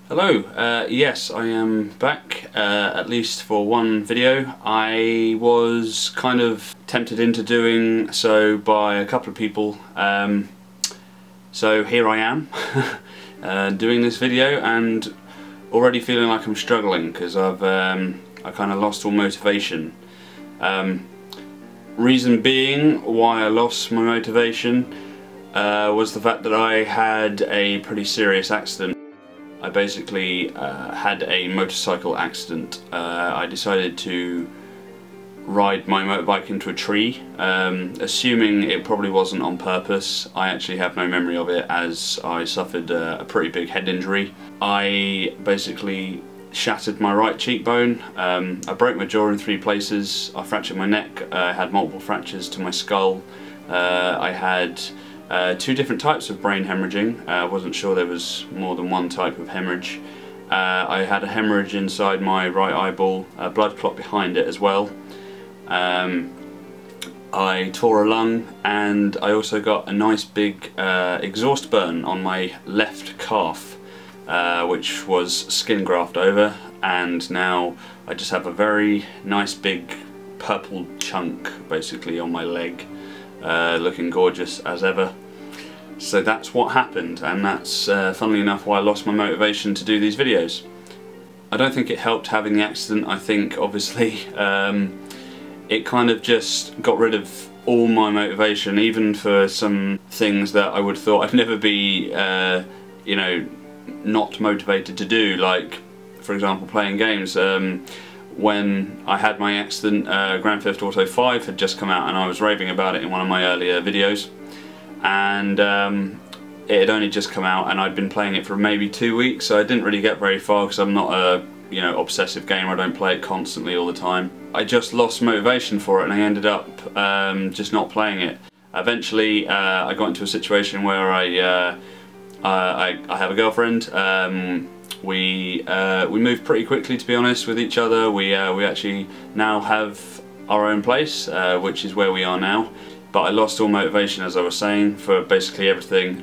Hello, yes, I am back, at least for one video. I was kind of tempted into doing so by a couple of people, so here I am doing this video and already feeling like I'm struggling because I kind of lost all motivation. Reason being why I lost my motivation was the fact that I had a pretty serious accident. I basically had a motorcycle accident. I decided to ride my motorbike into a tree, assuming it probably wasn't on purpose. I actually have no memory of it as I suffered a pretty big head injury. I basically shattered my right cheekbone, I broke my jaw in 3 places, I fractured my neck, I had multiple fractures to my skull, I had 2 different types of brain hemorrhaging. I wasn't sure there was more than one type of hemorrhage. I had a hemorrhage inside my right eyeball, a blood clot behind it as well. I tore a lung, and I also got a nice big exhaust burn on my left calf, which was skin graft over, and now I just have a very nice big purple chunk basically on my leg. Looking gorgeous as ever. So that's what happened, and that's funnily enough why I lost my motivation to do these videos. I don't think it helped having the accident. I think obviously it kind of just got rid of all my motivation, even for some things that I would have thought I'd never be you know, not motivated to do, like for example playing games. When I had my accident, Grand Theft Auto 5 had just come out and I was raving about it in one of my earlier videos, and it had only just come out and I'd been playing it for maybe 2 weeks, so I didn't really get very far because I'm not a obsessive gamer. I don't play it constantly all the time. I just lost motivation for it and I ended up just not playing it. Eventually I got into a situation where I have a girlfriend. We moved pretty quickly, to be honest, with each other. We actually now have our own place, which is where we are now. But I lost all motivation, as I was saying, for basically everything.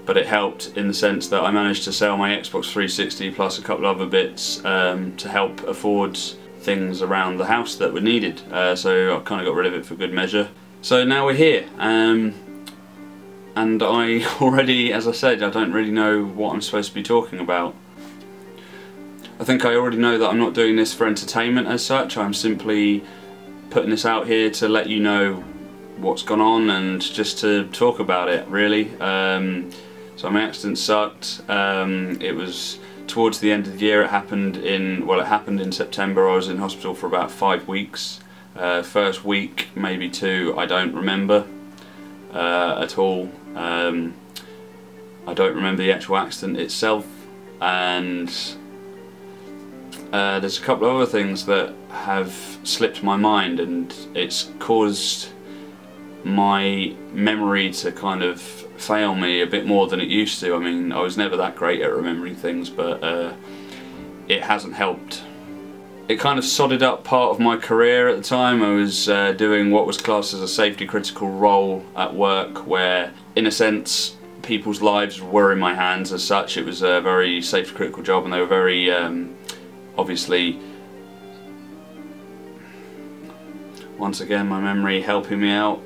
But it helped in the sense that I managed to sell my Xbox 360 plus a couple of other bits to help afford things around the house that were needed. So I kind of got rid of it for good measure. So now we're here. And I already, as I said, I don't really know what I'm supposed to be talking about. I think I already know that I'm not doing this for entertainment as such. I'm simply putting this out here to let you know what's gone on and just to talk about it, really. So my accident sucked. It was towards the end of the year. It happened in September. I was in hospital for about 5 weeks. First week, maybe 2, I don't remember at all. I don't remember the actual accident itself, and there's a couple of other things that have slipped my mind, and it's caused my memory to kind of fail me a bit more than it used to. I mean, I was never that great at remembering things, but it hasn't helped. It kind of sodded up part of my career at the time. I was doing what was classed as a safety critical role at work, where in a sense people's lives were in my hands as such. It was a very safety critical job, and they were very obviously, once again my memory helping me out,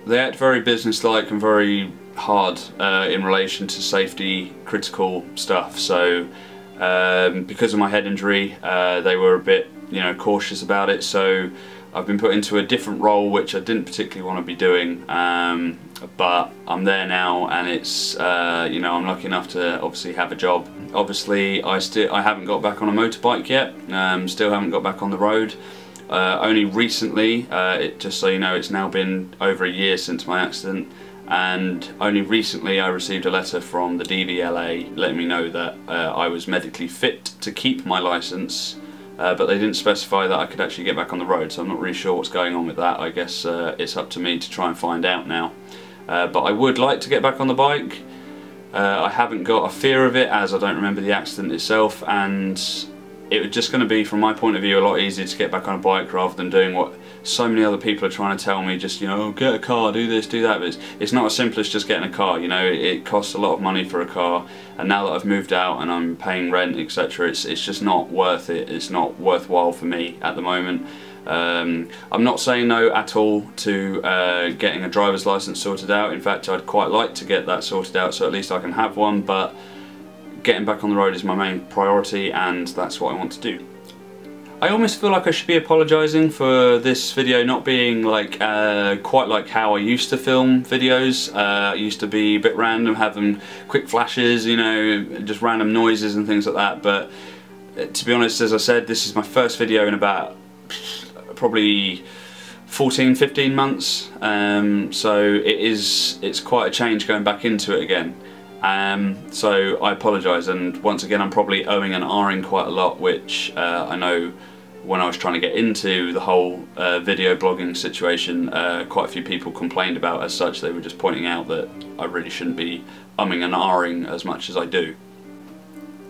they act very businesslike and very hard in relation to safety critical stuff. So because of my head injury, they were a bit, cautious about it. So I've been put into a different role, which I didn't particularly want to be doing, but I'm there now, and it's I'm lucky enough to obviously have a job. Obviously, I haven't got back on a motorbike yet. Still haven't got back on the road. Only recently, just so you know, it's now been over a year since my accident. And only recently I received a letter from the DVLA letting me know that I was medically fit to keep my licence, but they didn't specify that I could actually get back on the road, so I'm not really sure what's going on with that. I guess it's up to me to try and find out now. But I would like to get back on the bike. I haven't got a fear of it, as I don't remember the accident itself, and it was just going to be, from my point of view, a lot easier to get back on a bike rather than doing what so many other people are trying to tell me just, you know, get a car, do this, do that, but it's not as simple as just getting a car. You know, it costs a lot of money for a car, and now that I've moved out and I'm paying rent, etc., it's just not worth it. It's not worthwhile for me at the moment. I'm not saying no at all to getting a driver's license sorted out. In fact, I'd quite like to get that sorted out so at least I can have one, but getting back on the road is my main priority, and that's what I want to do. I almost feel like I should be apologising for this video not being like quite like how I used to film videos. It used to be a bit random, having quick flashes, you know, just random noises and things like that, but to be honest, as I said, this is my first video in about probably 14-15 months, so it's quite a change going back into it again. So I apologise, and once again I'm probably owing and ahhing quite a lot, which I know when I was trying to get into the whole video blogging situation, quite a few people complained about as such. They were just pointing out that I really shouldn't be umming and ahhing as much as I do.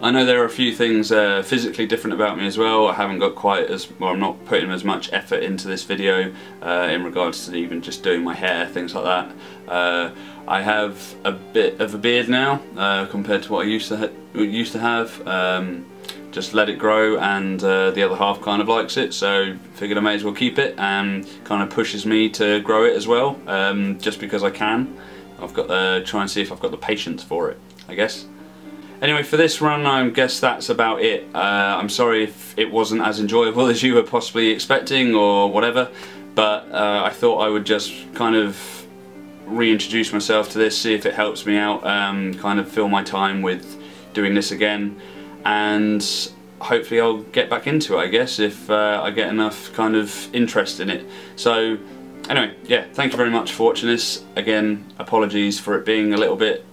I know there are a few things physically different about me as well. I haven't got quite as, well, I'm not putting as much effort into this video in regards to even just doing my hair, things like that. I have a bit of a beard now compared to what I used to have. Just let it grow, and the other half kind of likes it, so figured I may as well keep it, and kind of pushes me to grow it as well, just because I can. I've got to try and see if I've got the patience for it, I guess. Anyway, for this run, I guess that's about it. I'm sorry if it wasn't as enjoyable as you were possibly expecting or whatever, but I thought I would just kind of reintroduce myself to this, see if it helps me out, kind of fill my time with doing this again, and hopefully I'll get back into it, I guess, if I get enough kind of interest in it. So anyway, yeah, thank you very much for watching this. Again, apologies for it being a little bit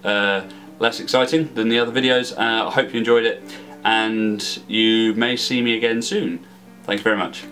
less exciting than the other videos. I hope you enjoyed it, and you may see me again soon. Thank you very much.